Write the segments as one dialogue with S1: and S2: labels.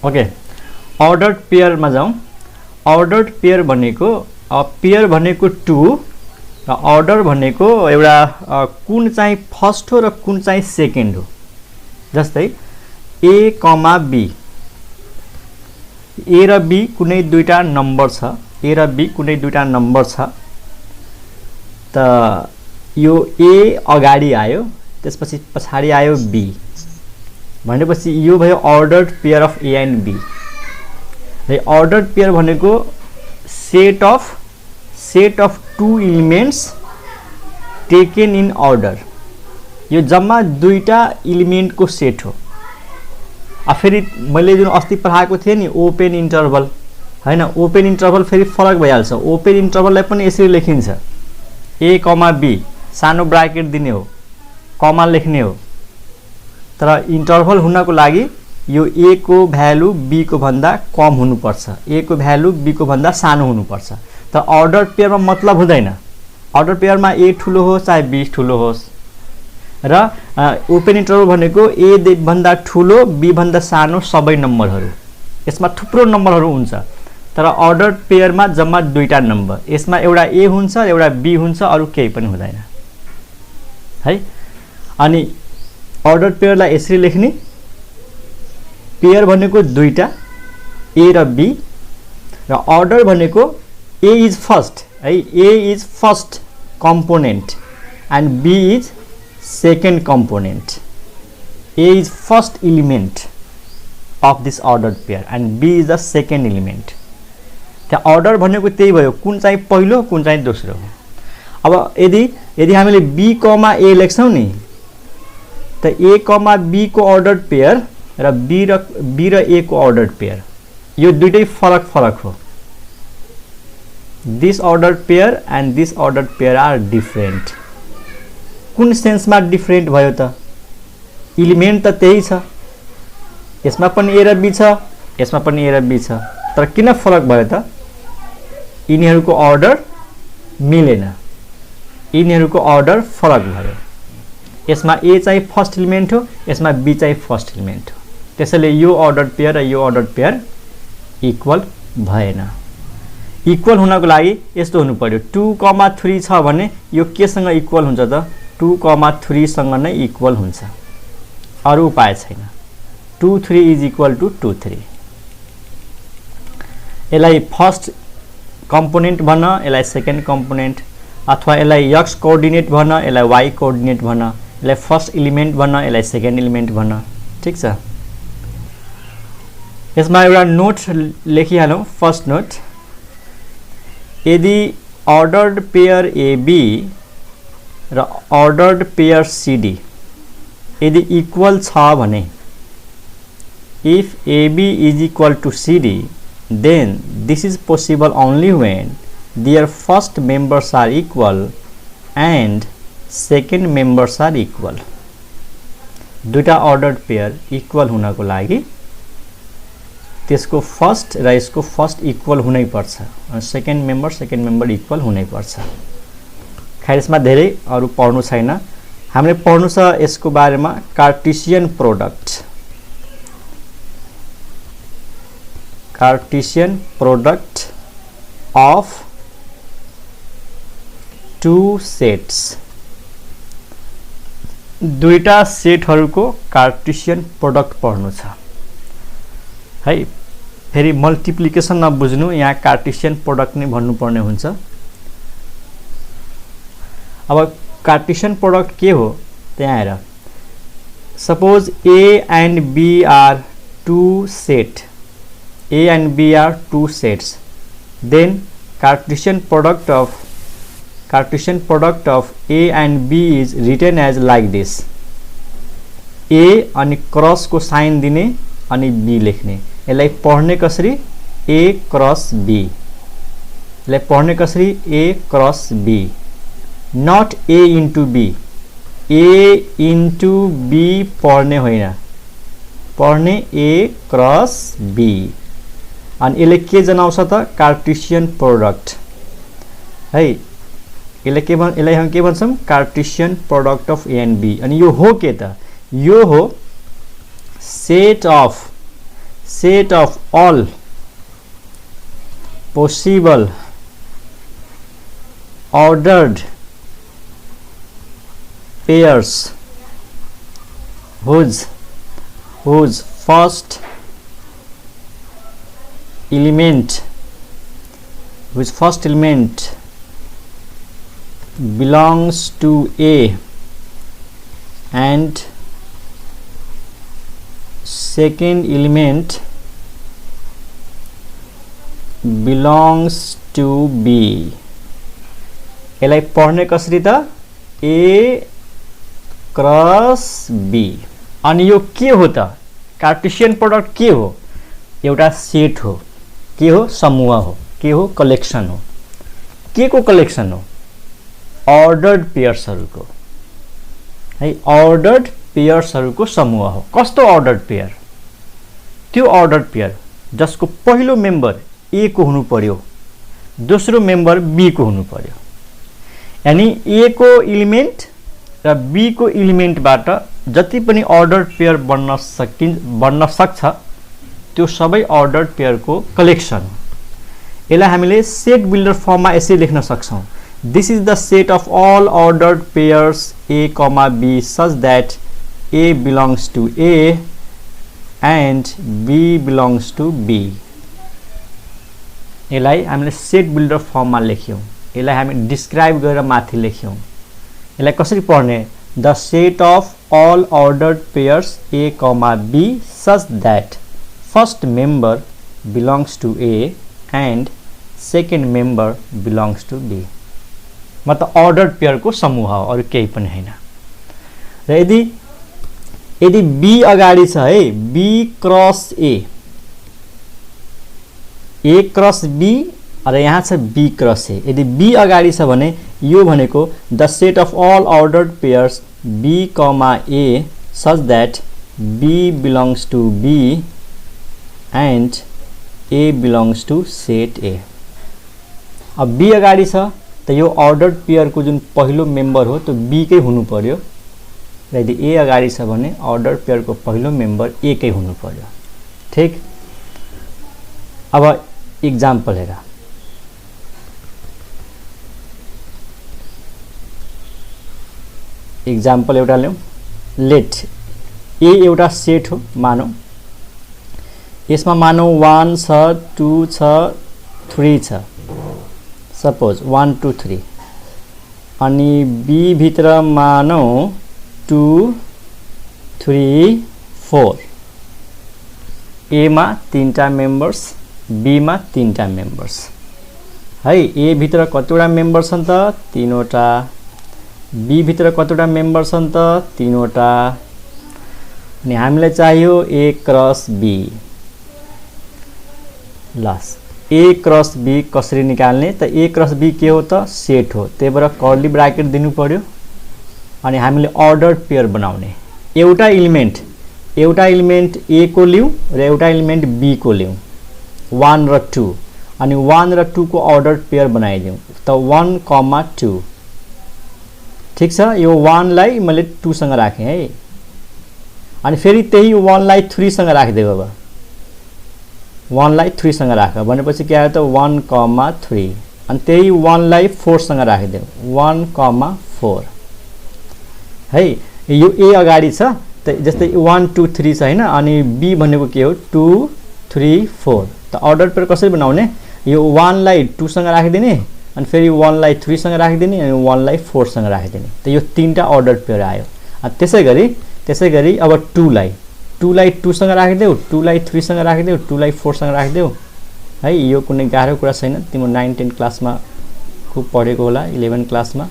S1: Okay, ordered पेयरमा जाउँ। Ordered pair भनेको pair भनेको 2 र अर्डर भनेको एउटा कुन चाहिँ फर्स्ट हो र कुन चाहिँ सेकेन्ड हो। जस्तै ए कमा बी, ए र बी कुनै दुईटा नम्बर छ, ए र बी कुनै दुईटा नम्बर छ, त यो ए अगाडि आयो, त्यसपछि पछाडि आयो बी, भनेपछि यो भयो ordered pair of A and B. र अर्डर्ड पेयर भनेको set of 2 elements taken in order. यो जम्मा दुईटा एलिमेन्टको सेट हो। फेरि मैले जुन अस्ति पढाएको थिएँ नि ओपन इन्टरभल, हैन, ओपन इन्टरभल फेरि फरक भइहाल्छ। ओपन इन्टरभललाई पनि यसरी लेखिन्छ, ए कमा बी, सानो ब्राकेट दिने हो, कमा लेख्ने हो। तर इन्टरभल हुनको लागि यो ए को भ्यालु बी को भन्दा कम हुनुपर्छ, ए को भ्यालु बी को भन्दा सानो हुनुपर्छ। तर अर्डर पेयरमा मतलब हुँदैन। अर्डर पेयरमा ए ठुलो होस् चाहे बी ठुलो होस्। र ओपन इन्टरभल भनेको ए भन्दा ठुलो बी भन्दा सानो सबै नम्बरहरू, यसमा थुप्रो नम्बरहरू हुन्छ। तर अर्डर पेयरमा जम्मा दुईटा नम्बर, यसमा एउटा ए हुन्छ एउटा बी हुन्छ, अरू केही पनि हुँदैन है। अनि अर्डर पेयरलाई यसरी लेख्ने, पेयर भनेको दुईटा ए र बी, र अर्डर भनेको ए इज फर्स्ट है, A is first component and B is second component. A is first element of this ordered pair and B is the second element. त्यहाँ अर्डर भनेको त्यही भयो, कुन चाहिँ पहिलो कुन चाहिँ दोस्रो हो। अब यदि हामीले बी कमा ए लेख्छौँ नि, त ए कमा बी को अर्डर्ड पेयर र बी र ए को अर्डर्ड पेयर, यो दुईटै फरक हो। This ordered pair and this ordered pair are different. कुन सेन्समा डिफरेन्ट भयो त? एलिमेन्ट त त्यही छ, यसमा पनि ए र बी छ, यसमा पनि ए र बी छ, तर किन फरक भयो त? यिनीहरूको अर्डर मिलेन, यिनीहरूको अर्डर फरक भयो। यसमा ए चाहिँ फर्स्ट एलिमेन्ट हो, यसमा बी चाहिँ फर्स्ट एलिमेन्ट हो। त्यसैले यो अर्डर्ड पेयर र यो अर्डर्ड पेयर इक्वल भएन। इक्वल हुनको लागि यस्तो हुनु पर्यो, 2,3 छ भने यो केसँग इक्वल हुन्छ त? 2,3 सँग नै इक्वल हुन्छ, अरू उपाय छैन। 2 3 इज इक्वल टु 2 3। यसलाई फर्स्ट कम्पोनेन्ट भन, यसलाई सेकेन्ड कम्पोनेन्ट, अथवा यसलाई एक्स कोअर्डिनेट भन, यसलाई वाई कोअर्डिनेट भन, यसलाई फर्स्ट एलिमेन्ट भन, यसलाई सेकेन्ड एलिमेन्ट भन। ठिक छ। यसमा एउटा नोट लेखिहालौँ। फर्स्ट नोट, यदि अर्डर्ड पेयर एबी र अर्डर्ड पेयर सीडी यदि इक्वल छ भने, if A B is equal to C D, then this is possible only when their first members are equal and second members are equal. दुईटा ordered pair equal हुनको लागि त्यसको first र यसको फर्स्ट इक्वल हुनै पर्छ, अनि सेकेन्ड मेम्बर इक्वल हुनै पर्छ। खैर यसमा धेरै अरू पढ्नु छैन, हामीले पढ्नु छ यसको बारेमा Cartesian product. Cartesian product of two sets, दुईटा सेटहरूको कार्टेसियन प्रोडक्ट पढ्नु छ है। फेरि मल्टिप्लिकेसन नबुझ्नु, यहाँ कार्टेसियन प्रोडक्ट नै भन्नुपर्ने हुन्छ। अब कार्टेसियन प्रोडक्ट के हो त्यहाँ हेर। Suppose A and B are two set, A and B are two sets, then Cartesian product of A and B is written as like this. A अनि क्रस को साइन दिने अनि B लेख्ने। यसलाई पढ्ने कसरी? A cross B। यसलाई पढ्ने कसरी? A cross B, not A into B। A into B पढ्ने होइन, पढ्ने A क्रस B। अनि यसले के जनाउँछ त? कार्टेसियन प्रोडक्ट है। यसलाई हामी के भन्छौँ? Cartesian product of A and B. अनि यो हो के त? यो हो set set of all possible ordered pairs whose first element belongs to A and second element belongs to B. यसलाई पढ्ने कसरी त A क्रस B. अनि यो के हो त? कार्टेशियन प्रोडक्ट के हो? एउटा सेट हो, के हो? समूह हो, के हो? कलेक्सन हो. के को कलेक्सन हो? अर्डर्ड पेयर्सहरुको है, अर्डर्ड पेयर्सहरुको समूह हो. कस्तो अर्डर्ड पेयर? त्यो अर्डर्ड पेयर जसको पहिलो मेम्बर A को हुनु पर्यो, दोस्रो मेम्बर B को हुनु पर्यो. यानी A को एलिमेन्ट र B को एलिमेन्टबाट जति पनि अर्डर्ड पेयर बन्न सक्छ त्यो सबै अर्डर्ड पेयरको कलेक्सन हो. यसलाई हामीले सेट बिल्डर फर्ममा यसरी लेख्न सक्छौं. This is the set of all ordered pairs A, B such that A belongs to A and B belongs to B. यसलाई हामीले सेट बिल्डर फर्ममा लेख्यौं. यसलाई हामी डिस्क्राइब गरेर माथि लेख्यौं. यसलाई कसरी पढ्ने? The set of all ordered pairs A, B such that first member belongs to A and second member belongs to B. मतलब अर्डर्ड पेयर को समूह हो, अरु केही पनि हैन. र यदि B अगाडि छ है, B cross A, A cross B र यहाँ छ B क्रस A. यदि B अगाडि छ भने यो भनेको the set of all ordered pairs B, A such that B belongs to B and A belongs to set A. अब B अगाडि छ त यो अर्डर्ड पेयर को जुन पहिलो मेम्बर हो त्यो B कै हुनु पर्यो. र यदि A अगाडि छ भने अर्डर्ड पेयर को पहिलो मेम्बर A कै हुनु पर्यो. ठीक. अब एक्जाम्पल हेर. एक्जाम्पल एउटा ल्याउँ. लेट A एउटा सेट हो मानौ. यसमा मानौ 1 छ, 2 छ, 3 छ. सपोज 1 2 3. अनि B भित्र मानौ 2 3 4. A मा 3टा मेम्बर्स, B मा 3टा मेम्बर्स है. A भित्र कतिवटा मेम्बर छन् त? 3वटा. B भित्र कतिवटा मेम्बर छन् त? 3वटा. अनि हामीलाई चाहियो A क्रस B. लास A क्रस B कसरी निकाल्ने त? A क्रस B के हो त? सेट हो. त्यही भएर कर्ली ब्राकेट दिनु पर्यो. अनि हामीले अर्डर्ड पेयर बनाउने. एउटा एलिमेन्ट A को लियौं र एउटा एलिमेन्ट B को लियौं, 1 र 2. अनि 1 र 2 को अर्डर्ड पेयर बनाइदियौं त 1, 2. ठीक छ. यो 1 लाई मैले 2 सँग राखे है. अनि फेरि त्यही 1 लाई 3 सँग राखिदेऊ. अब 1 लाई 3 सँग राख भनेपछि के आयो त? 1, 3. अनि त्यही 1 लाई 4 सँग राखिदेऊ. 1, 4 है. यो A अगाडि छ त जस्तै 1 2 3 छ हैन. अनि B भनेको के हो? 2 3 4. त अर्डर पेयर कसरी बनाउने? यो 1 लाई 2 सँग राखिदिने, अनि फेरि 1 लाई 3 सँग राखिदिने, अनि 1 लाई 4 सँग राखिदिने. त यो 3टा अर्डर पेयर आयो. त्यसैगरी अब 2 लाई 2 सँग राखिदेऊ, 2 लाई 3 सँग राखिदेऊ, 2 लाई 4 सँग राखिदेऊ है. यो कुनै गाह्रो कुरा छैन. तिम्रो 9 10 क्लासमा खूब पढेको होला, 11 क्लासमा.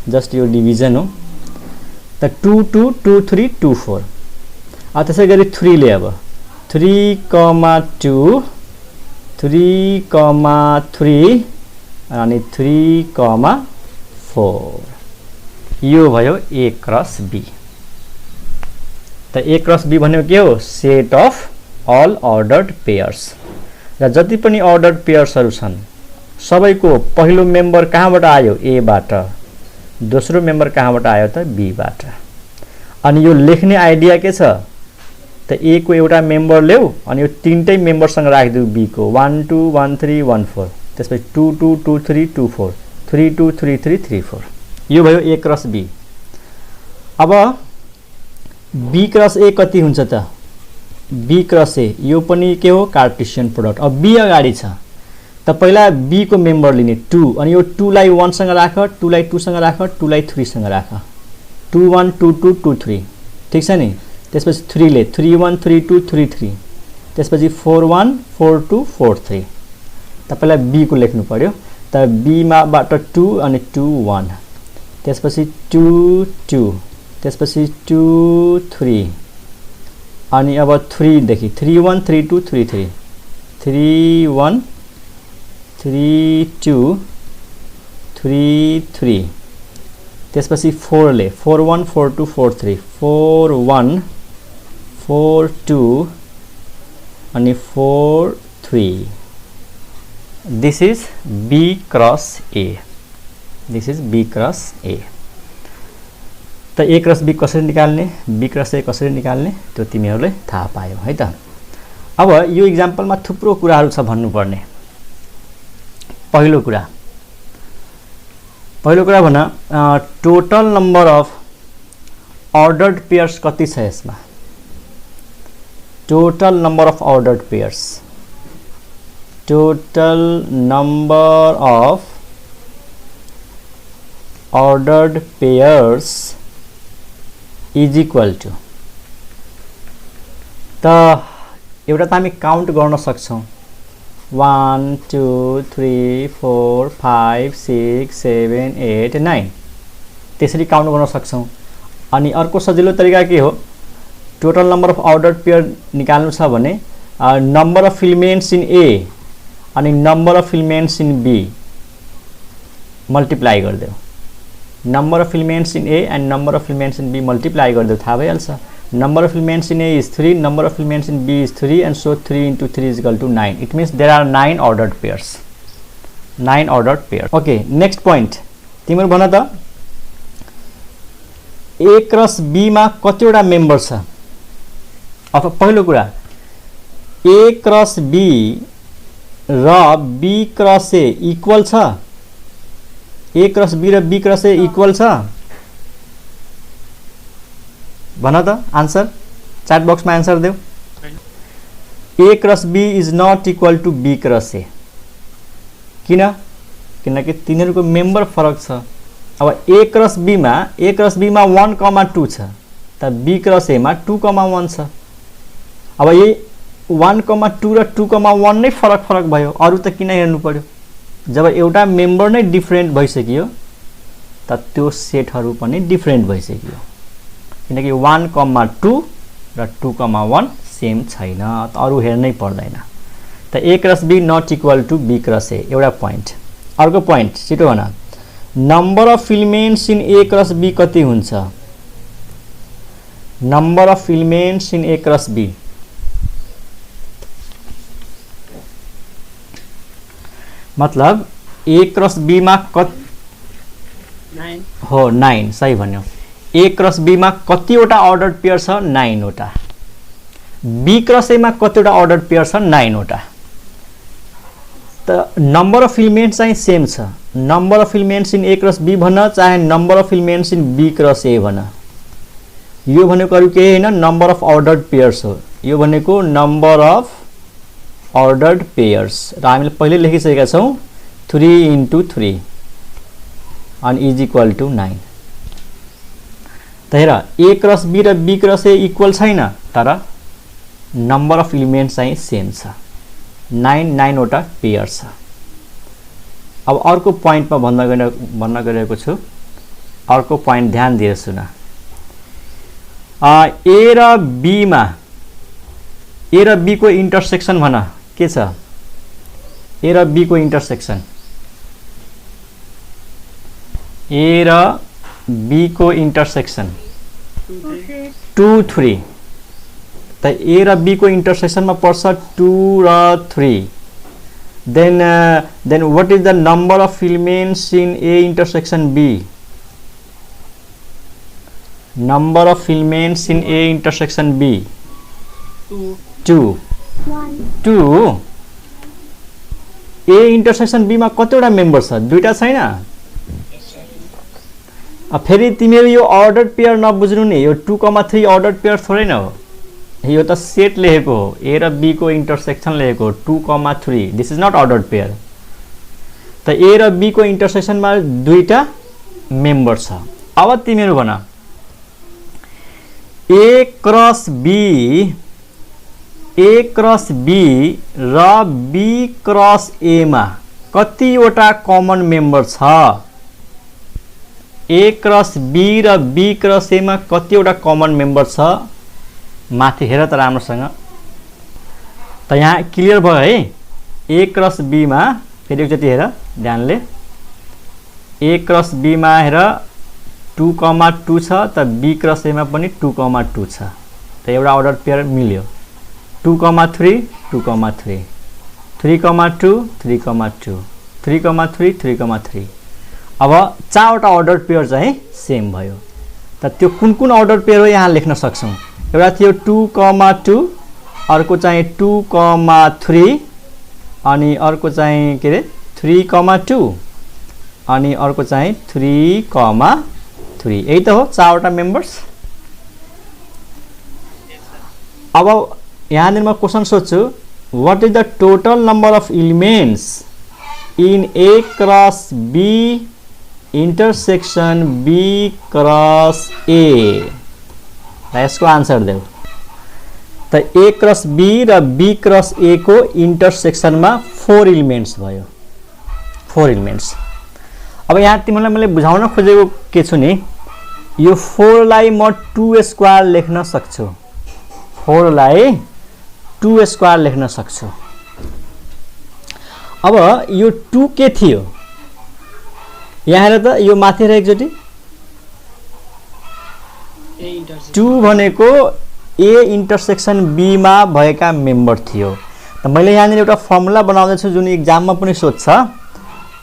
S1: जस्ट यो डिभिजन हो. त 2 2 2 3 2 4. अब त्यसैगरी 3 ले अब 3, 2 3, 3 अनि 3, 4. यो भयो A क्रस B. त A क्रस B भनेको के हो? Set of all ordered pairs. र जति पनि अर्डर्ड पेयर्सहरु छन् सबैको पहिलो मेम्बर कहाँबाट आयो? A बाट. दोस्रो मेम्बर कहाँबाट आयो त? B बाट. अनि यो लेख्ने आइडिया के छ? त ए को एउटा मेम्बर ल्याऊ अनि यो तीनटै मेम्बरसँग राखिदेऊ बी को 1 2 1 3 1 4 त्यसपछि 2 2 2 3 2 4 3 2 3 3 3 4 यो भयो ए क्रस बी। अब बी क्रस ए कति हुन्छ त बी क्रस ए यो पनि के हो कार्टेशियन प्रोडक्ट। अब बी अगाडि छ त पहिला बी को मेम्बर लिने 2 अनि यो 2 लाई 1 सँग राख 2 लाई 2 सँग राख 2 लाई 3 सँग राख 2 1 2 2 2 3 ठीक छ नि। त्यसपछि 3 ले 3 1 3 2 3 3 त्यसपछि 4 1 4 2 4 3 तपाईलाई बी को लेख्नु पर्यो त बी मा बाट 2 अनि 2 1 त्यसपछि 2 2 त्यसपछि 2 3 अनि अब 3 देखि 3 1 3 2 3 3 3 1 3 2 3 3 त्यसपछि 4 ले 4 1 4 2 4 3 4 1 4 2 अनि 4 3 this is B cross A this is B cross A। त A क्रस B कसरी निकाल्ने B क्रस A कसरी निकाल्ने त्यो तिमीहरुले थाहा पायौ है त। अब यो एक्जाम्पलमा थुप्रो कुराहरु छ भन्नुपर्ने। पहिलो कुरा भन total number of ordered pairs कति छ यसमा total number of ordered pairs total number of ordered pairs is equal to त एउटा त हामी काउन्ट गर्न सक्छौं 1 2 3 4 5 6 7 8 9 त्यसरी काउन्ट गर्न सक्छौं। अनि अर्को सजिलो तरिका के हो total number of ordered pair निकाल्नु छ भने number of filaments in A अनि number of filaments in B multiply गर्दियौ number of filaments in A and number of filaments in B multiply गर्दियौ थाहा भइहाल्छ। Number of filaments in A is 3 number of filaments in B is 3 and so 3 into 3 is equal to 9 it means there are 9 ordered pairs 9 ordered pairs। okay next point तिम्रो भन त A cross B मा कतिवटा member छ। अब पहिलो कुरा A cross B र B क्रस A इक्वल छ A क्रस B र B क्रस A इक्वल छ भन त आन्सर च्याट बक्समा आन्सर देऊ। A cross B is not equal to B cross A किनकि तिनीहरुको मेम्बर फरक छ। अब A क्रस B मा 1,2 छ त B क्रस A मा 2,1 छ। अब ये 1,2 र 2,1 नै फरक भयो अरु त किन हेर्नु पर्यो जब एउटा मेम्बर नै डिफरेन्ट भइसक्यो त त्यो सेटहरु पनि डिफरेन्ट भइसक्यो किनकि 1,2 र 2,1 सेम छैन त अरु हेर्नै पर्दैन त A cross B not equal to B cross A एउटा प्वाइन्ट। अर्को प्वाइन्ट छिटो भन number of filaments in A cross B कति हुन्छ number of filaments in A cross B मतलब A क्रस B मा 9 हो 9 सही भन्यो। A क्रस B मा कतिवटा ordered पेयर छ 9 वटा B क्रस A मा कतिवटा ordered पेयर छ 9 वटा त नम्बर अफ फिलामेन्ट्स चाहिँ सेम छ। Number of filaments in A cross B भन चाहे number of filaments in B cross A भन यो भनेको अरु केही हैन नम्बर अफ ordered पेयर्स हो यो भनेको नम्बर अफ ordered pairs र हामीले पहिले लेखिसकेका छौं 3 into 3 and is equal to 9 त हेर A क्रस B र B क्रस A इक्वल छैन तर नम्बर अफ एलिमेन्ट्स चाहिँ सेम छ 9 वटा पेयर छ। अब अर्को प्वाइन्टमा भन्न गइरहेको छु अर्को प्वाइन्ट ध्यान दिएर सुन A र B मा A र B को इन्टरसेक्सन भन के छ A र B को इन्टरसेक्सन A र B को इन्टरसेक्सन 2 3 त A र B को इन्टरसेक्सन मा पर्छ 2 र 3 then what is the number of filaments in A intersection B number of filaments in A intersection B 2 A intersection B मा कतिवटा मेम्बर छ दुईटा छैन फेरि तिमीहरू यो अर्डर पेयर नबुझ्नु नि यो 2,3 अर्डर पेयर थोरै न हो यो त सेट लेखेको हो ए र बी को इन्टरसेक्सन लेखेको 2,3 this is not order pair त ए र बी को इन्टरसेक्सनमा दुईटा मेम्बर छ अब तिमीहरू भन ए क्रस बी र बी क्रस ए मा कतिवटा कमन मेम्बर छ ए क्रस बी र बी क्रस ए मा कतिवटा कमन मेम्बर छ माथि हेर त राम्रोसँग त यहाँ क्लियर भयो है ए क्रस बी मा फेरि एकचोटि हेर ध्यानले ए क्रस बी मा हेर 2,2 छ त बी क्रस ए मा पनि 2,2 छ त एउटा अर्डर पेयर मिल्यो 2,3 2,3 3,2 3,2 3,3 3,3 अब चारवटा अर्डर पेयर चाहिँ सेम भयो त त्यो कुन कुन अर्डर पेयर हो यहाँ लेख्न सक्छौं एउटा थियो 2,2 अर्को चाहिँ 2,3 अनि अर्को चाहिँ के रे 3,2 अनि अर्को चाहिँ 3,3 यही त हो चारवटा मेम्बर्स अब यहाँनिर म क्वेशन सोध्छु what is the total number of elements in A cross B intersection B cross A यसको आन्सर देऊ त ए क्रस बी र बी क्रस ए को इंटरसेक्शन में 4 एलिमेंट्स भयो 4 एलिमेंट्स अब यहाँ तिमीलाई मैले बुझाउन खोजेको के छु नि यो 4 लाई म 2 स्क्वायर लेख्न सक्छु 4 लाई 2 स्क्वायर लेख्न सक्छु अब यो 2 के थियो यहाँ हेर त यो माथि हेर एकचोटि 2 भनेको ए इंटरसेक्शन बी मा भएका मेम्बर थियो त मैले यहाँ एउटा फर्मुला बनाउँदै छु जुन एक्जाम मा पनि सोध्छ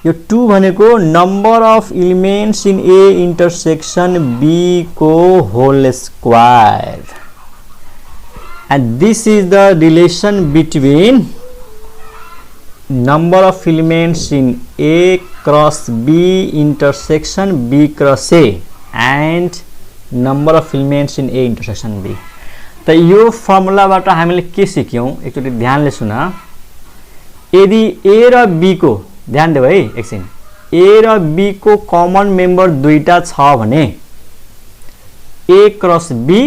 S1: यो 2 भनेको number of elements in A intersection B को whole square and this is the relation between number of elements in A cross B intersection B cross A and number of elements in A intersection B त यो formula बाट हामीले के सिक्यौं एकचोटी ध्यानले सुन यदि A र B को ध्यान देऊ है एकछिन A र B को कमन मेम्बर दुईटा छ भने A क्रस B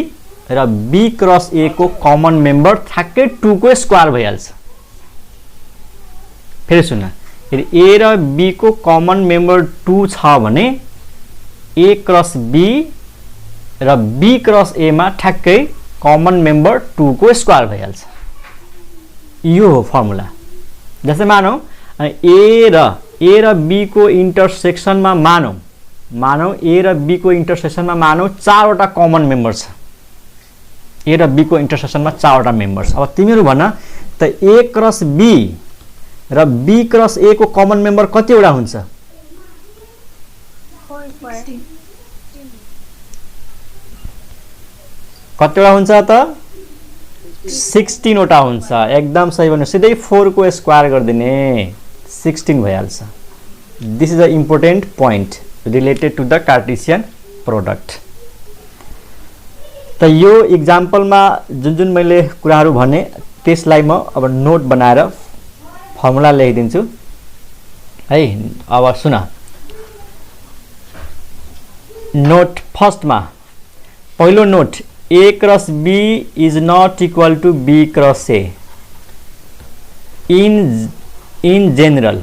S1: र B क्रस A को कमन मेम्बर ठ्याक्कै 2 को स्क्वायर भइहाल्छ फेरि सुन यदि A र B को कमन मेम्बर 2 छ भने A क्रस B र B क्रस A मा ठ्याक्कै कमन मेम्बर 2 को स्क्वायर भइहाल्छ यो हो फर्मुला जस्तै मानौ A र B को इंटरसेक्शन मा मानौ A र B को इंटरसेक्शन मा मानौ 4 वटा कमन मेम्बर छ A र B को इंटरसेक्शन मा 4 वटा मेम्बर छ अब तिमीहरु भन त A क्रस B र B क्रस A को कमन मेम्बर कतिवटा हुन्छ
S2: 4
S1: कतिवटा हुन्छ त 16 वटा हुन्छ एकदम सही भन्नु सिधै 4 को स्क्वायर गर्दिने 16 भइहाल्छ this is a important point related to the Cartesian product त यो एक्जाम्पल मा जुन मैले कुराहरु भने त्यसलाई म अब नोट बनाएर फर्मुला लेखिदिन्छु है अब सुन नोट फर्स्ट मा पहिलो note A cross B is not equal to B cross A in general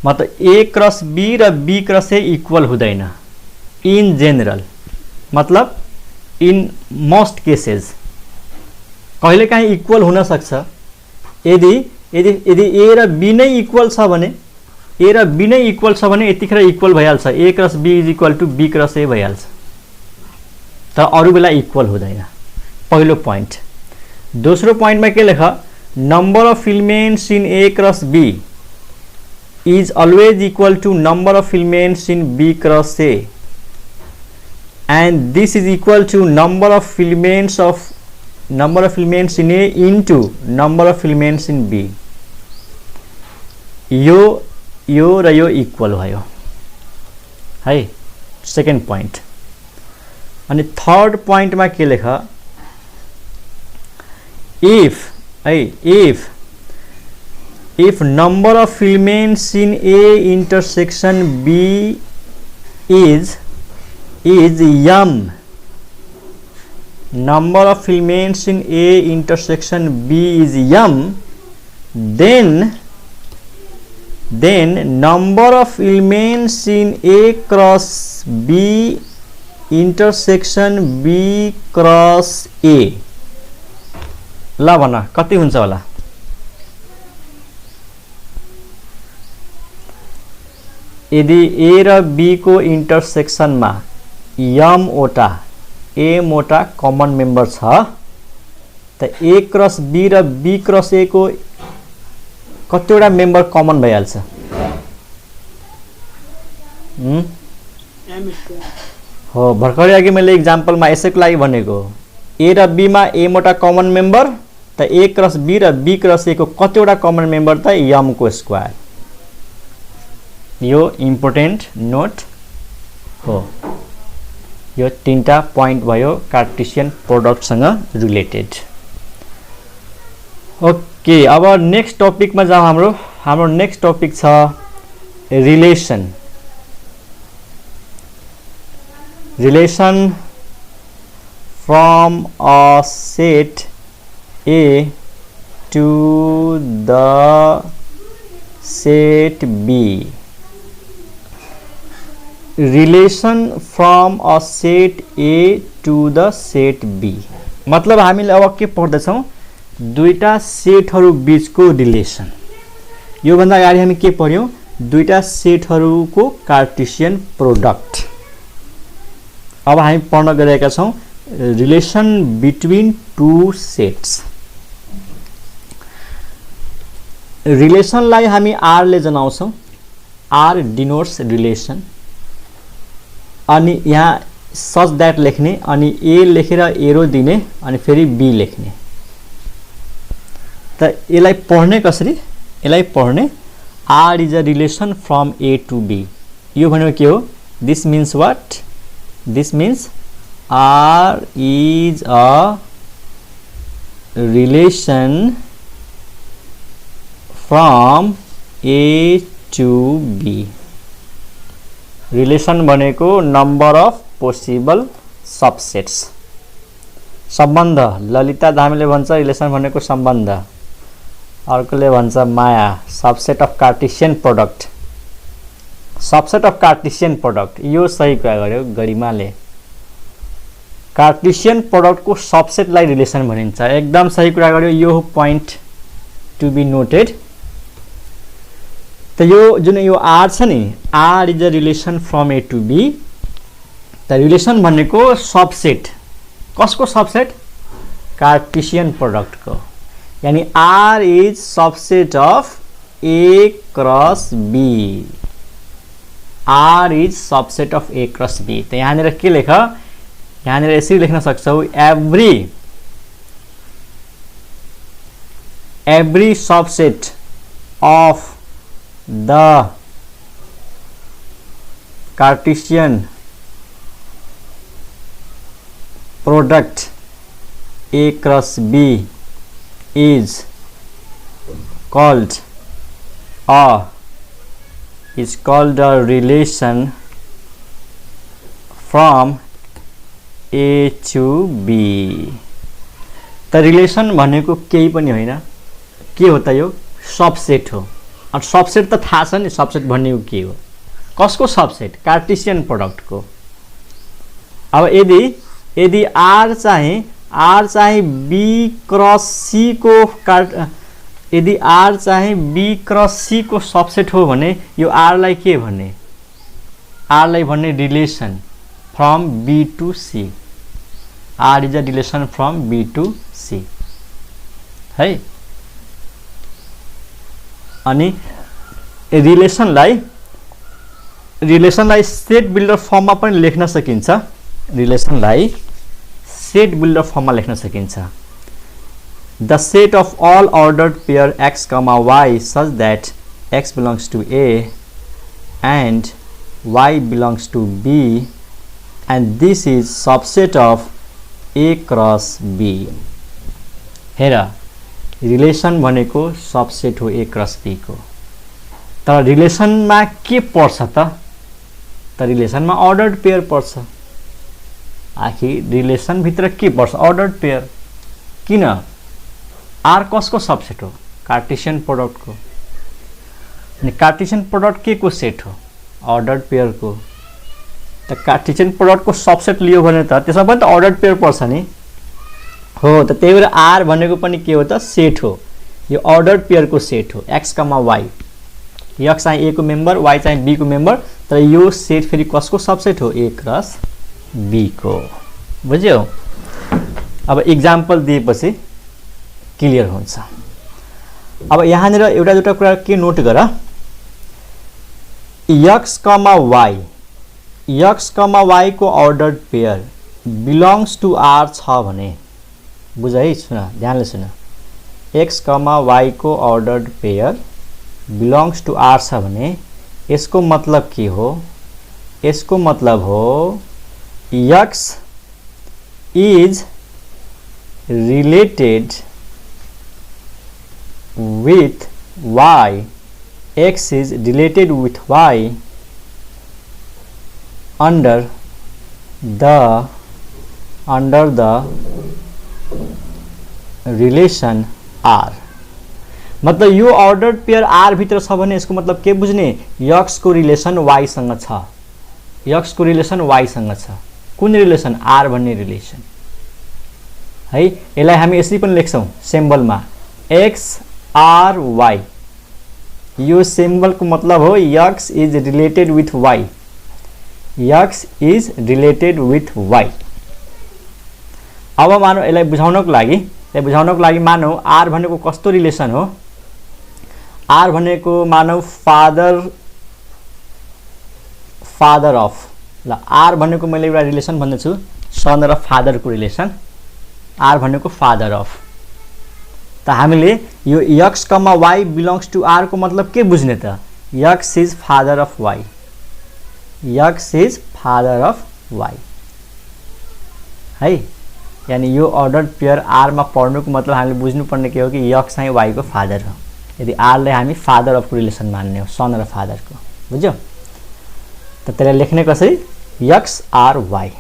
S1: मतलब A क्रस B र B क्रस A इक्वल हुँदैन in general मतलब in most cases कहिलेकाहीँ इक्वल हुन सक्छ यदि A र B नै इक्वल छ भने A र B नै इक्वल छ भने यतिखेर इक्वल भइहाल्छ A cross B is equal to B cross A भइहाल्छ तर अरु बेला इक्वल हुँदैन पहिलो पॉइंट दोस्रो पॉइंट में के लेख number of elements in A cross B is always equal to number of elements in B cross A and this is equal to number of elements of number of elements in A into number of elements in B. यो र यो equal भयो है, second point. अनि third पोइन्टमा के लेख, if number of elements in A intersection B is m, number of elements in A intersection B is m, then number of elements in A cross B intersection B cross A, ल भन कति हुन्छ होला? यदि A र B को इन्टरसेक्सनमा m ओटा m ओटा कमन मेम्बर छ त A क्रस B र B क्रस A को कतिवटा मेम्बर कमन भइहाल्छ? हो, भर्खरै अघि मैले इक्जाम्पलमा यसैको लागि भनेको A र B मा m ओटा कमन मेम्बर त A क्रस B र B क्रस A को कतिवटा कमन मेम्बर त m को स्क्वायर। यो इम्पोर्टेन्ट नोट हो। यो तीनटा पोइन्ट भयो कार्टेशियन प्रोडक्टसँग रिलेटेड। ओके, अब नेक्स्ट टपिकमा जाउँ। हाम्रो नेक्स्ट टपिक छ relation from a set A to the set B। Relation from a set A to the set B मतलब हामीले अब के पढ्दैछौँ? दुईटा सेटहरू बीचको रिलेसन। यो भन्दा अगाडि हामी के पढ्यौँ? दुईटा सेटहरूको कार्टेशियन प्रोडक्ट। अब हामी पढ्न गइरहेका छौँ रिलेसन बिट्विन टू सेट्स। रिलेसनलाई हामी R ले जनाउँछौँ। R denotes relation. अनि यहाँ सच दैट लेख्ने, अनि A लेखेर एरो दिने, अनि फेरि B लेख्ने। त यसलाई पढ्ने कसरी? यसलाई पढ्ने R is a relation from A to B। यो भनेको के हो? This means what? This means R is a relation from A to B। Relation भनेको नम्बर अफ पोसिबल सबसेट्स, सम्बन्ध। ललिता धामीले भन्छ रिलेसन भनेको सम्बन्ध, अर्कोले भन्छ माया subset of Cartesian product. Subset of Cartesian product, यो सही कुरा गर्यो गरिमाले। कार्टेशियन प्रोडक्टको सबसेटलाई रिलेसन भनिन्छ। एकदम सही कुरा गर्यो, यो पोइन्ट टु बी नोटेड। त यो जुन यो R छ नि, R is a relation from A to B। त रिलेसन भनेको सबसेट। कसको सबसेट? कार्टेशियन प्रोडक्टको। यानी R is subset of A cross B। R is subset of A cross B। त यहाँनिर के लेख? यहाँनिर यसरी लेख्न सक्छौ every subset of the Cartesian product A cross B is called a relation from A to B। त relation भनेको केही पनि होइन, के हो त? यो सबसेट हो। अब सबसेट त थाहा छ नि, सबसेट भन्ने के हो? कसको सबसेट? कार्टेशियन प्रोडक्टको। अब यदि R चाहिँ B क्रस C को यदि R चाहिँ B क्रस C को सबसेट हो भने यो R लाई के भन्ने? R लाई भन्ने relation from B to C। R is a relation from B to C है। अनि रिलेसनलाई सेट बिल्डर फर्ममा पनि लेख्न सकिन्छ। रिलेसनलाई सेट बिल्डर फर्ममा लेख्न सकिन्छ। The set of all ordered pair x, y such that x belongs to A and y belongs to B and this is subset of A cross B. हेर relation भनेको subset हो A cross B को। तर रिलेसनमा के पर्छ त रिलेसनमा ordered pair पर्छ। आखिर रिलेसन भित्र के पर्छ? Ordered pair. किन? आर कसको सबसेट हो? कार्टेशियन प्रोडक्ट को। अनि कार्टेशियन प्रोडक्ट के को सेट हो? अर्डर्ड पेयर को। त कार्टेशियन प्रोडक्ट को सबसेट लियो भने त त्यसमा पनि त अर्डर्ड पेयर पर्छ नि। हो त त्यही भएर आर भनेको पनि के हो त? सेट हो। यो अर्डर्ड पेयर को सेट हो x, y। x चाहिँ A को मेम्बर, y चाहिँ B को मेम्बर, तर यो सेट फेरि कसको सबसेट हो? A क्रस B को। बुझ्यौ? अब इक्जाम्पल दिएपछि क्लियर हुन्छ। अब यहाँनिर एउटा दुईटा कुरा के नोट गर। x, y को ordered pair belongs to R छ भने, बुझ है, सुन ध्यानले सुन। x, y को ordered pair belongs to R छ भने यसको मतलब के हो? यसको मतलब हो x is related with y, x is related with y under the relation R। मतलब यो अर्डर्ड पेयर R भित्र छ भने यसको मतलब के बुझ्ने? x को रिलेसन y सँग छ। x को रिलेसन y सँग छ। कुन रिलेसन? R भन्ने रिलेसन है। यसलाई हामी यसरी पनि लेख्छौं सिम्बलमा x r y। यो सिम्बल को मतलब हो x is related with y, x is related with y। अब मानौ यसलाई बुझाउनको लागि मानौ R भनेको कस्तो रिलेसन हो? R भनेको मानौ फादर अफ। ल R भनेको मैले एउटा रिलेसन भन्दैछु, सन र फादर को रिलेसन। R भनेको फादर अफ। त हामीले यो x, y belongs to R को मतलब के बुझ्ने त? x is father of y, x is father of y है। यानी यो अर्डर्ड पेयर R मा पढ्नुको मतलब हामीले बुझ्नु पर्ने के हो कि x चाहिँ y को फादर हो। यदि R लाई हामी फादर अफ को रिलेसन मान्ने हो, सन र फादर को। बुझ्यौ? त त्यसलाई लेख्ने कसरी? x r y।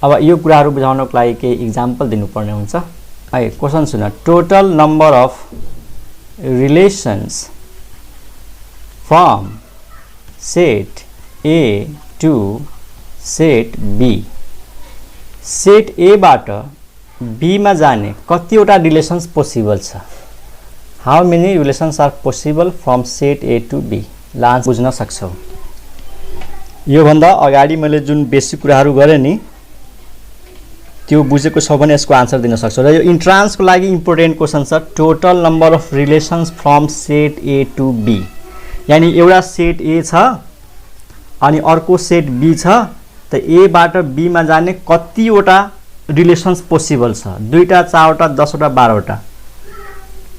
S1: अब यो कुराहरु बुझाउनको लागि के इक्जाम्पल दिनुपर्ने हुन्छ है। क्वेशन सुन। Total number of relations from set A to set B। Set A बाट B मा जाने कतिवटा रिलेसन्स पोसिबल छ? How many relations are possible from set A to B? लान्स बुझ्न सक्छौ। यो भन्दा अगाडि मैले जुन बेसिक कुराहरु गरे नि त्यो बुझेको छ भने यसको आन्सर दिन सक्छौ। र यो इन्ट्रान्स को लागि इम्पोर्टेन्ट क्वेशन छ। Total number of relations from set A to B। यानी एउटा सेट A छ अनि अर्को सेट B छ, त A बाट B मा जाने कतिवटा रिलेसन्स पोसिबल छ? 2 टा, 4 टा, 10 वटा, 12 वटा।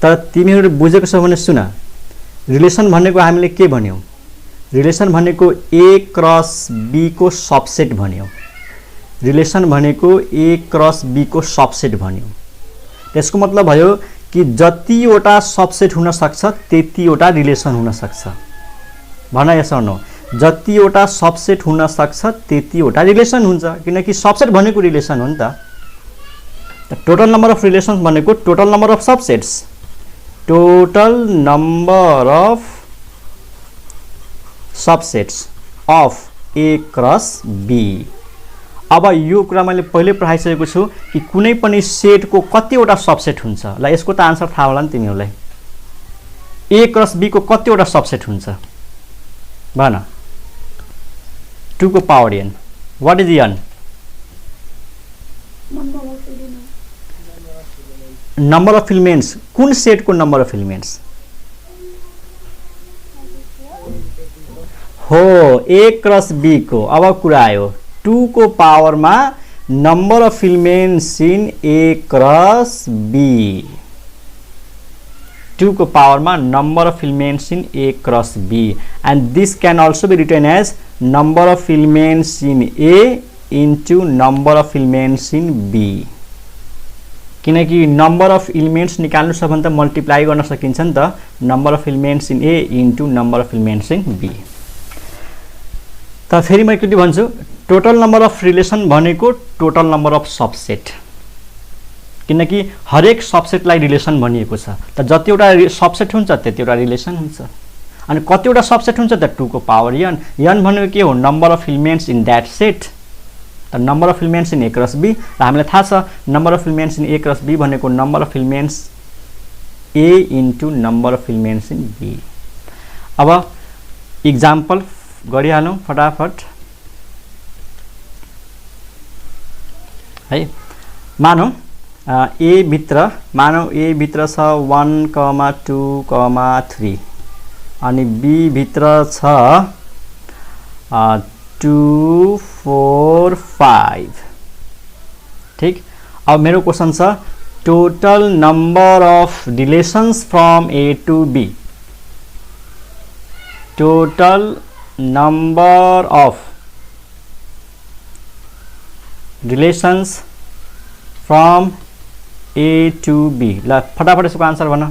S1: तर तिमीहरु बुझेको छ भने सुन। रिलेसन भनेको हामीले के भन्यौ? रिलेसन भनेको A क्रस B को सबसेट भन्यौ। रिलेसन भनेको A क्रस B को सबसेट भन्यौ। त्यसको मतलब भयो कि जतिवटा सबसेट हुन सक्छ त्यतिवटा रिलेसन हुन सक्छ। भन यस नो, जतिवटा सबसेट हुन सक्छ त्यतिवटा रिलेसन हुन्छ, किनकि सबसेट भनेको रिलेसन हो नि त। टोटल नम्बर अफ रिलेसन्स भनेको total number of subsets. Total number of subsets of A cross B। अब यो कुरा मैले पहिले पढाइसकेको छु कि कुनै पनि सेट को कतिवटा सबसेट हुन्छ। ल यसको त आन्सर थाहा होला नि तिमीहरुलाई। A क्रस B को कतिवटा सबसेट हुन्छ? भन। 2 को power n। What is n? Number of elements. कुन सेट को नंबर अफ एलिमेंट्स हो? A क्रस B को। अब कुरा आयो 2 को पावर मा number of elements in A cross B. 2 को power मा number of elements in A cross B, and this can also be written as number of elements in A into number of elements in B. किनकि number of elements निकाल्नु छ भने त multiply गर्न सकिन्छ नि त, number of elements in A into number of elements in B. त फेरि म एकचोटि भन्छु, टोटल नम्बर अफ रिलेसन भनेको टोटल नम्बर अफ सबसेट, किनकि हरेक सबसेटलाई रिलेसन भनिएको छ। त जतिवटा सबसेट हुन्छ त्यतिवटा रिलेसन हुन्छ। अनि कतिवटा सबसेट हुन्छ त 2 को पावर n। n भनेको के हो? Number of elements in that set. त number of elements in A cross B, र हामीलाई थाहा छ number of elements in A cross B भनेको number of elements A into number of elements in B। अब इक्जाम्पल गरिहालौँ फटाफट है। मानौ A भित्र छ 1, 2, 3 अनि B भित्र छ 2, 4, 5। ठीक। अब मेरो क्वेशन छ total number of relations from A to B। Total number of relations from A to B। ल फटाफट यसको आन्सर भन।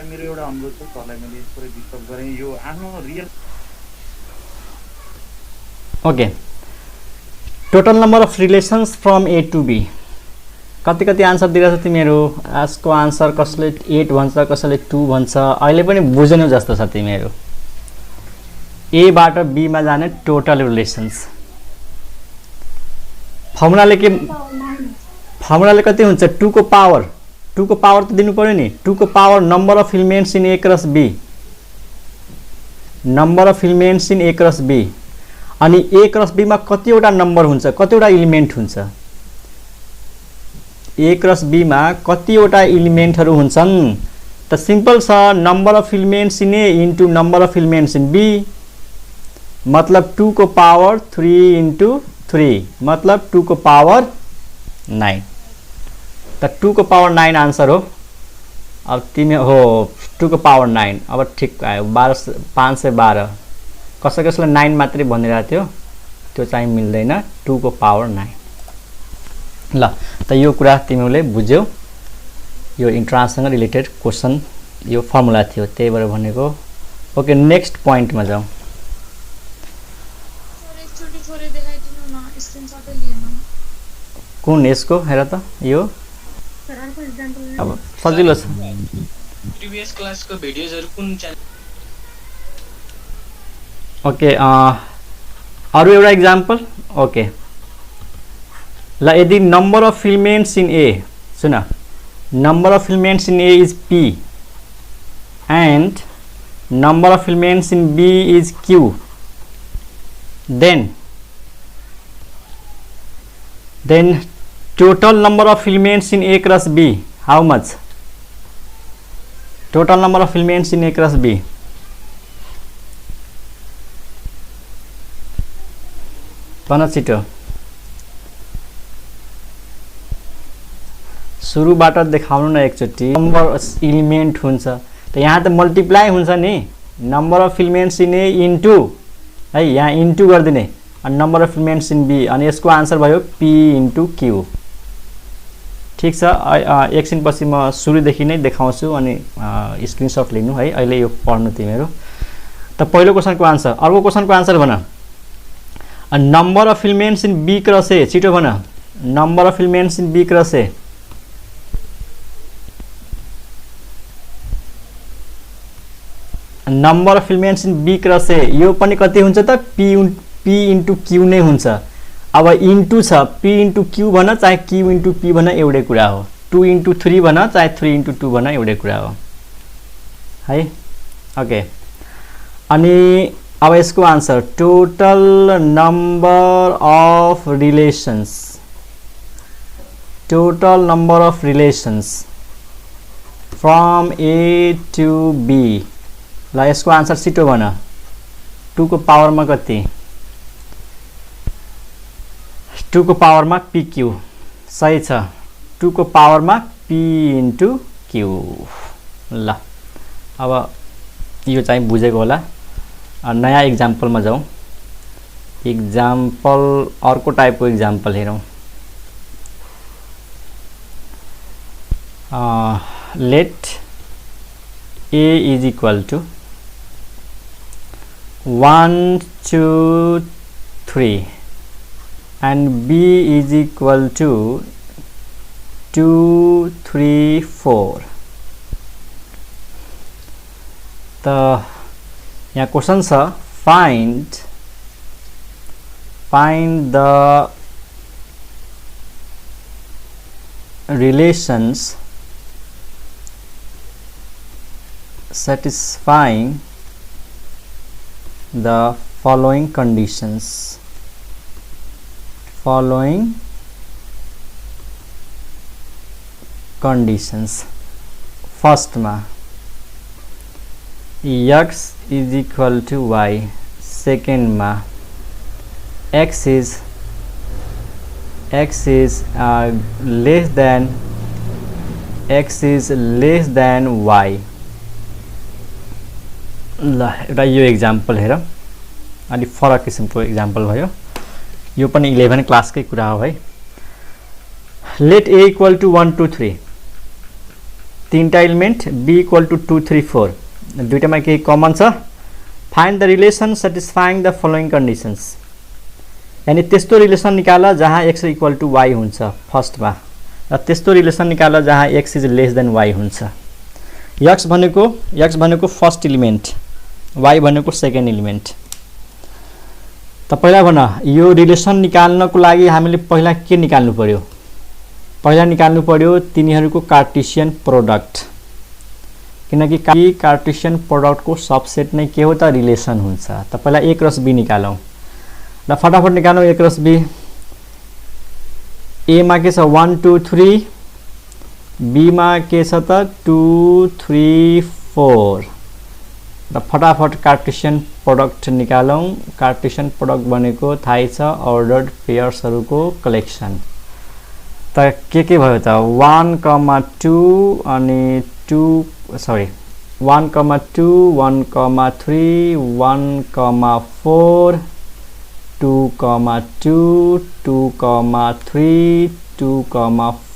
S2: मेरो एउटा अनुरोध छ सरलाई, मैले थोरै डिस्टर्ब गरेँ, यो आफ्नो real
S1: okay. Total number of relations from A to B। कति कति आन्सर दिइरहेछ तिमीहरू? यसको आन्सर कसले 8 भन्छ, कसैले 2 भन्छ। अहिले पनि बुझेनौ जस्तो छ तिमीहरू। A बाट B मा जाने टोटल रिलेशंस फर्मुलाले के, फर्मुलाले कति हुन्छ? 2 को पावर, 2 को पावर त दिनु पर्यो नि। 2 को power number of elements in A cross B, number of elements in A cross B। अनि A क्रस B मा कतिवटा नम्बर हुन्छ, कतिवटा एलिमेन्ट हुन्छ? A क्रस B मा कतिवटा एलिमेन्टहरु हुन्छन्? त सिम्पल छ, number of elements in A into number of elements in B, मतलब 2 को पावर 3 इन्टु 3, मतलब 2 को पावर 9। त 2 को पावर 9 आन्सर हो। अब तिमी हो 2 को पावर 9। अब ठिक आयो। 512। कसैले 9 मात्रै भनिरहेको थियो, त्यो चाहिँ मिल्दैन। 2 को पावर 9। ल त यो कुरा तिमीले बुझ्यौ। यो इन्ट्रान्ससँग रिलेटेड क्वेशन यो फर्मुला थियो, त्यही भएर भनेको। ओके, नेक्स्ट पोइन्टमा जाउँ। कुन यसको हेर त, यो अब सजिलो छ।
S3: प्रिभियस क्लासको भिडियोजहरु कुन च्यानल?
S1: ओके, अरु एउटा एक्जाम्पल। ओके ल, यदि number of elements in A, soon, number of elements in A is P and number of elements in B is Q, then total number of elements in A cross B, how much? Total number of elements in A cross B, भन छिटो। सुरुबाट देखाउनु न एकचोटि। Number element हुन्छ त यहाँ त multiply हुन्छ नि, number of elements in A into है, यहाँ इन्टु गरिदिने, अनि number of elements in B, अनि यसको आन्सर भयो P इन्टु Q। ठीक छ, एकछिनपछि म सुरुदेखि नै देखाउँछु, अनि स्क्रिनशट लिनु है। अहिले यो पढ्नु तिमीहरू। त पहिलो क्वेशनको आन्सर। अर्को क्वेशनको आन्सर भन। Number of elements in B cross A, छिटो भन। Number of elements in B cross A, number of elements in B cross A, यो पनि कति हुन्छ त? P इन्टु Q नै हुन्छ। अब इन्टु छ, P इन्टु Q भन चाहे Q इन्टु P भन, एउटै कुरा हो। 2 इन्टु 3 भन चाहे 3 इन्टु 2 भन, एउटै कुरा हो है। ओके, अनि अब यसको answer total number of relations, total number of relations from A to B। ल यसको आन्सर छिटो भन। 2 को पावरमा कति 2 को पावरमा pq सही छ 2 को पावरमा p into q ल अब यो चाहिँ बुझेको होला नयाँ एक्जाम्पलमा जाउँ एक्जाम्पल अर्को टाइपको एक्जाम्पल हेरौँ let a is equal to 1 2 3 and b is equal to 2 3 4 त यहाँ क्वेश्चन छ find the relations satisfying the following conditions first ma x is equal to y second ma x is less than y ल एउटा यो example हेर अलि फरक किसिमको एक्जाम्पल भयो यो पनि 11 क्लासकै कुरा हो है लेट a इक्वल टु 1 2 3 तीनटा एलिमेन्ट b इक्वल टु 2 3 4 दुईटामा केही कमन छ find the relation satisfying the following conditions यानी त्यस्तो रिलेसन निकाल जहाँ x इक्वल टु y हुन्छ फर्स्टमा र त्यस्तो रिलेसन निकाल जहाँ x is less than y हुन्छ x भनेको फर्स्ट एलिमेन्ट y भनेको सेकेन्ड एलिमेन्ट त पहिला भन यो रिलेसन निकाल्नको लागि हामीले पहिला के निकाल्नु पर्यो पहिला निकाल्नु पर्यो तिनीहरूको कार्टेशियन प्रोडक्ट किनकि कार्टेशियन प्रोडक्टको सबसेट नै के हो त रिलेसन हुन्छ त पहिला a क्रस b निकालौं र फटाफट निकालौं a क्रस b a मा के छ 1 2 3 b मा के छ त 2 3 4 र फटाफट कार्टेशियन प्रोडक्ट निकालौं कार्टेशियन प्रोडक्ट भनेको थाहै छ अर्डर्ड पेयर्सहरुको कलेक्सन त के भयो त 1 2 अनि 2 सरी 1 2 1 3 1 4 2 2 2 3 2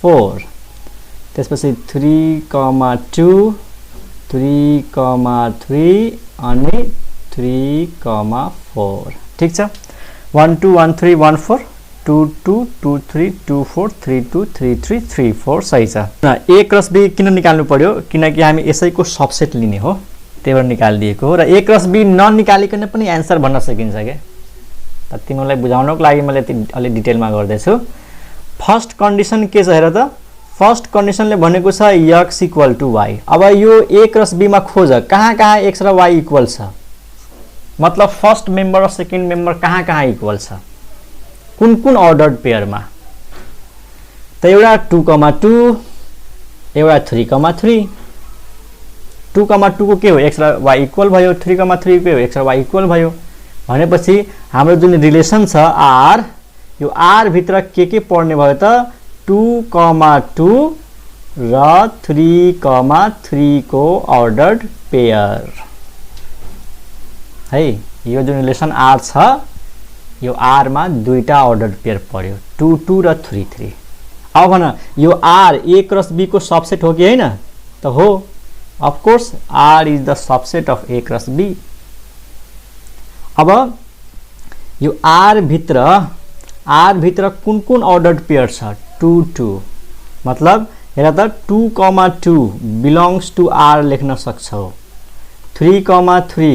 S1: 4 त्यसपछि 3 2 3 3 अनि 3 4 ठीक छ 1 2 1 3 1 4 2 2 2 3 2 4 3 2 3 3 3 4 सही छ र a क्रस b किन निकाल्नु पर्यो किनकि हामी यसैको सबसेट लिने हो त्यही भएर निकालिदिएको हो र a क्रस b ननिकालिकन पनि आन्सर भन्न सकिन्छ के त तिमीलाई बुझाउनको लागि मैले अलि डिटेलमा गर्दै छु फर्स्ट कन्डिसन के छ हेर त फर्स्ट कन्डिसनले भनेको छ x इक्वल टु y अब यो a क्रस b मा खोज कहाँ x र y इक्वल छ मतलब फर्स्ट मेम्बर र सेकेन्ड मेम्बर कहाँ इक्वल छ कुन अर्डर्ड पेयरमा त एउटा 2 2 एउटा 3 3 2 2 को के हो x र y इक्वल भयो 3 3 को x र y इक्वल भयो भनेपछि हाम्रो जुन रिलेसन छ r यो r भित्र के पर्ने भयो त 2 2 र 3 3 को अर्डर्ड पेयर है यो जुन रिलेसन r छ यो r मा दुईटा अर्डर्ड पेयर पर्यो 2 2 र 3 3 अब भन यो r a क्रस b को सबसेट हो कि हैन त हो of course r is the subset of a cross b अब यो r भित्र कुन अर्डर्ड पेयर छ 2 2 मतलब हेर त 2 2 बिलोंग्स टु r लेख्न सक्छौ 3 3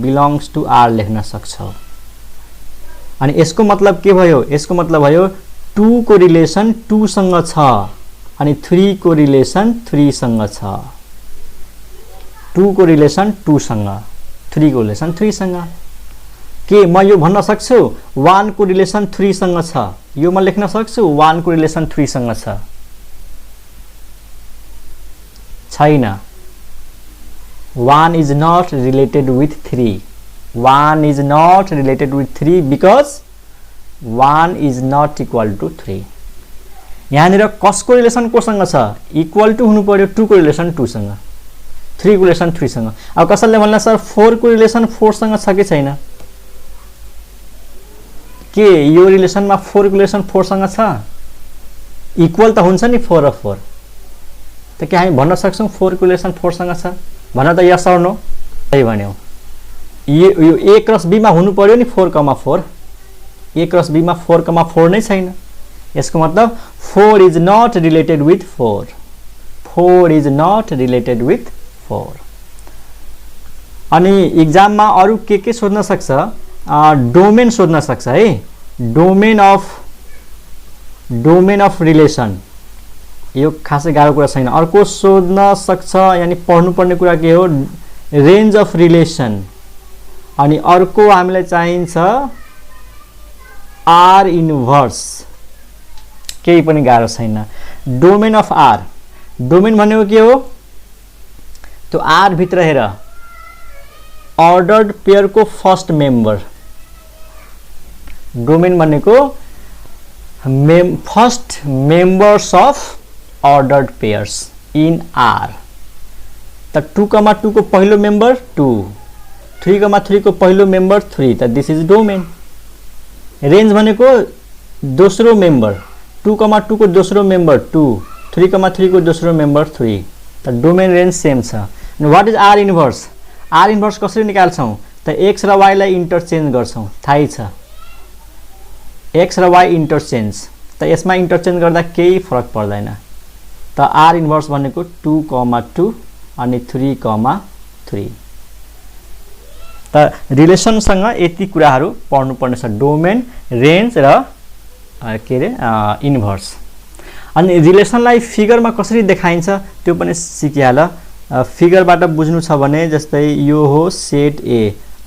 S1: बिलोंग्स टु r लेख्न सक्छौ अनि यसको मतलब के भयो यसको मतलब भयो 2 को रिलेसन 2 सँग छ अनि 3 को रिलेसन 3 सँग छ 2 को रिलेसन 2 सँग 3 को रिलेसन 3 सँग के म यो भन्न सक्छु 1 को रिलेसन 3 सँग छ यो म लेख्न सक्छु 1 को रिलेसन 3 सँग छ छैन 1 is not related with 3 1 is not related with 3 because 1 is not equal to 3. यहाँनिर कसको रिलेसन कोसँग छ इक्वल टु हुनु पर्यो 2 को रिलेसन 2 सँग 3 को रिलेसन 3 सँग अब कसैले भन्ला सर 4 को रिलेसन 4 सँग छ कि छैन के यो रिलेसनमा 4 को रिलेसन 4 सँग छ इक्वल त हुन्छ नि 4 र 4 त के हामी भन्न सक्छौं 4 को रिलेसन 4 सँग छ भन्न त यस अर नो सही भन्यौ यो a क्रस b मा हुनु पर्यो नि 4,4 a क्रस b मा 4,4 नै छैन यसको मतलब 4 is not related with 4 4 is not related with 4 अनि एक्जाम मा अरु के सोध्न सक्छ डोमेन सोध्न सक्छ है डोमेन अफ रिलेसन यो खासै गाह्रो कुरा छैन अर्को सोध्न सक्छ यानी पढ्नु पर्ने कुरा के हो रेन्ज अफ रिलेसन अनि अर्को हामीलाई चाहिन्छ आर इन्भर्स केही पनि गाह्रो छैन डोमेन अफ आर डोमेन भनेको के हो त्यो आर भित्र हेर अर्डर्ड पेयर को फर्स्ट मेम्बर डोमेन भनेको first members of ordered pairs in R त 2,2 को पहिलो मेम्बर 2 3,3 को पहिलो मेम्बर 3 त दिस इज डोमेन रेन्ज भनेको दोस्रो मेम्बर 2,2 को दोस्रो मेम्बर 2 3,3 को दोस्रो मेम्बर 3 त डोमेन रेन्ज सेम छ अनि what is R inverse R inverse कसरी निकाल्छौं त x र y लाई इन्टरचेन्ज गर्छौं थाहै छ x र y इन्टरचेन्ज त यसमा इन्टरचेन्ज गर्दा केही फरक पर्दैन त आर इन्भर्स भनेको 2,2 अनि 3,3 त रिलेसन सँग यति कुराहरु पढ्नु पर्ने छ डोमेन रेन्ज र के रे इन्भर्स अनि रिलेसनलाई फिगरमा कसरी देखाइन्छ त्यो पनि सिकिहाल फिगरबाट बुझ्नु छ भने जस्तै यो हो सेट ए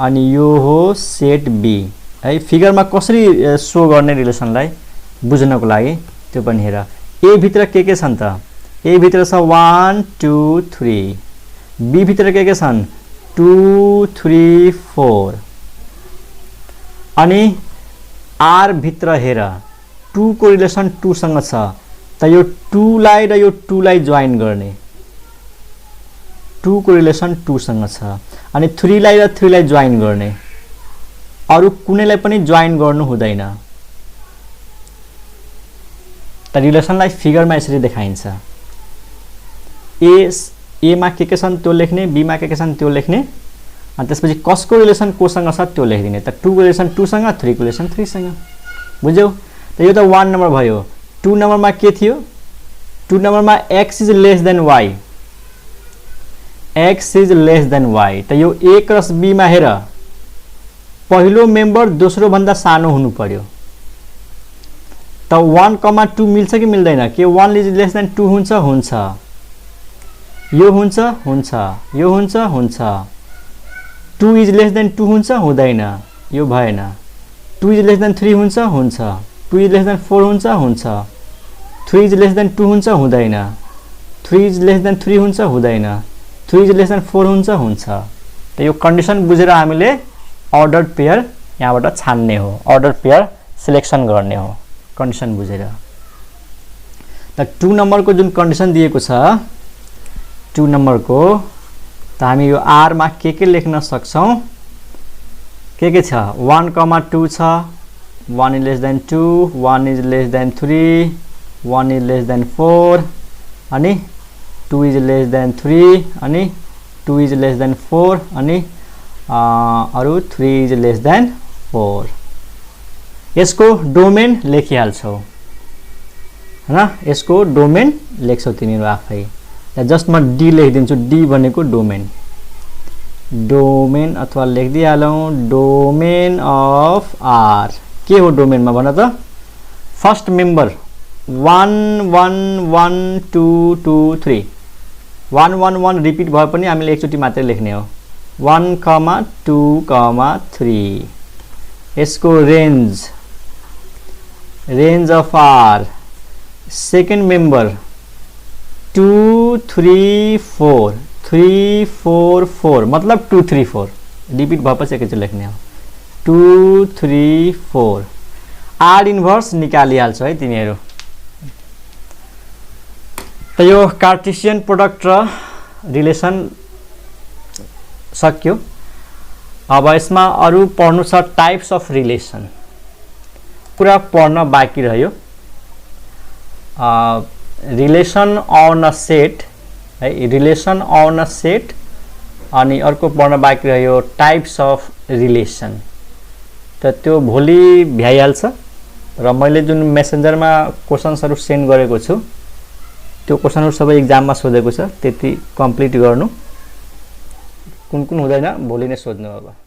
S1: अनि यो हो सेट बी है फिगरमा कसरी शो गर्ने रिलेसनलाई बुझ्नको लागि त्यो पनि हेर ए भित्र के छन् त ए भित्र छ 1 2 3 बी भित्र के छन् 2 3 4 अनि आर भित्र हेर 2 को रिलेसन 2 सँग छ त यो 2 लाई र यो 2 लाई जोइन गर्ने 2 को रिलेसन 2 सँग छ अनि 3 लाई र 3 लाई जोइन गर्ने अरु कुनैलाई पनि जोइन गर्नु हुँदैन त रिलेसनलाई फिगरमा यसरी देखाइन्छ ए मा के छन् त्यो लेख्ने बी मा के छन् त्यो लेख्ने अनि त्यसपछि कसको रिलेसन कोसँग छ त्यो लेखिदिने त 2 को रिलेसन 2 सँग 3 को रिलेसन 3 सँग बुझ्यौ त यो त 1 नम्बर भयो 2 नम्बरमा के थियो 2 नम्बरमा x is less than y x is less than y त यो a क्रस b मा हेर पहिलो मेम्बर दोस्रो भन्दा सानो हुनु पर्यो त 1,2 मिल्छ कि मिल्दैन के 1 इज लेस देन 2 हुन्छ हुन्छ यो हुन्छ हुन्छ यो हुन्छ हुन्छ 2 इज लेस देन 2 हुन्छ हुँदैन यो भएन 2 इज लेस देन 3 हुन्छ हुन्छ 2 इज लेस देन 4 हुन्छ हुन्छ 3 इज लेस देन 2 हुन्छ हुँदैन 3 इज लेस देन 3 हुन्छ हुँदैन 3 इज लेस देन 4 हुन्छ हुन्छ त यो कन्डिसन बुझेर हामीले अर्डर्ड पेयर यहाँबाट छान्ने हो अर्डर्ड पेयर सिलेक्सन गर्ने हो कन्डिसन बुझेर त 2 नम्बरको जुन कन्डिसन दिएको छ 2 नम्बरको त हामी यो आर मा के लेख्न सक्छौं के छ 1,2 छ 1 is less than 2 1 is less than 3 1 is less than 4 अनि 2 इज लेस देन 3 अनि 2 इज लेस देन 4 अनि अरु 3 इज लेस देन 4 यसको डोमेन लेखिहाल्छौ हैन यसको डोमेन लेख्छौ तिमीहरु आफै जस्ट म डी लेखिदिन्छु डी भनेको डोमेन डोमेन अथवा लेखिदिहालौं डोमेन अफ आर के हो डोमेनमा भन त फर्स्ट मेम्बर 1 1 1 2 2 3 1 1 1 रिपिट भए पनि हामीले एकचोटी मात्रै लेख्ने हो 1, 2, 3 यसको range of R second member 2 3 4 3 4 4 मतलब 2 3 4 रिपिट भएपछि एकैचोटि लेख्ने हो 2 3 4 आर इन्भर्स निकालिहाल्छ है तिमीहरू। त यो कार्टेसियन प्रोडक्ट र रिलेसन सक्यो। अब यसमा अरु पढ्नु छ टाइप्स अफ रिलेसन, पुरा पढ्न बाँकी रह्यो। रिलेसन अन अ सेट है, रिलेसन अन अ सेट, अनि अर्को पढ्न बाँकी रह्यो टाइप्स अफ रिलेसन। त त्यो भोलि भ्याइहाल्छ र मैले जुन मेसेन्जरमा क्वेसन्सहरु सेन्ड गरेको छु त्यो क्वेसनहरु सबै एक्जाममा सोधेको छ, त्यति कम्प्लिट गर्नु। कुन कुन हुँदैन भोलि नै सोध्नु अब।